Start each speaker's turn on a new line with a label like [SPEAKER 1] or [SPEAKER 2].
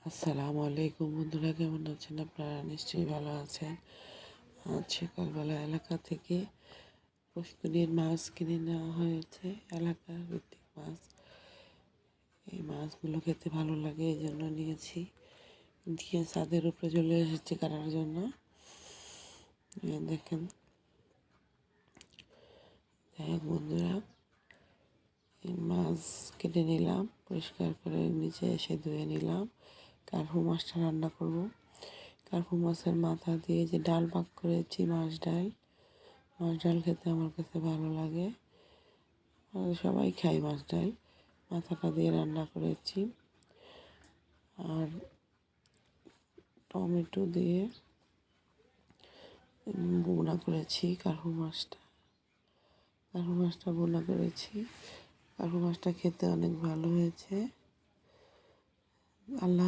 [SPEAKER 1] আসসালামু আলাইকুম বন্ধুরা, কেমন আছেন? আপনারা নিশ্চয়ই ভালো আছেন। আজ সকালবেলা এলাকা থেকে পুষ্করিণীর মাছ কিনে নেওয়া হয়েছে, এলাকার ভিত্তিক মাছ। এই মাছগুলো খেতে ভালো লাগে, এই জন্য নিয়েছি। দিয়ে ছাদের উপরে চলে এসেছি কাটার জন্য। দেখেন বন্ধুরা, এই মাছ কেটে নিলাম, পরিষ্কার করে নিচে এসে ধুয়ে নিলাম। কার্পু মাছটা রান্না করব। কার্পু মাছের মাথা দিয়ে যে ডাল পাক করেছি, মাছ ডাল খেতে আমার কাছে ভালো লাগে। সবাই খায় মাছ ডাল। মাথাটা দিয়ে রান্না করেছি আর টমেটো দিয়ে বোনা করেছি। কার্পু মাছটা বোনা করেছি। কার্পু মাছটা খেতে অনেক ভালো হয়েছে। আল্লাহ।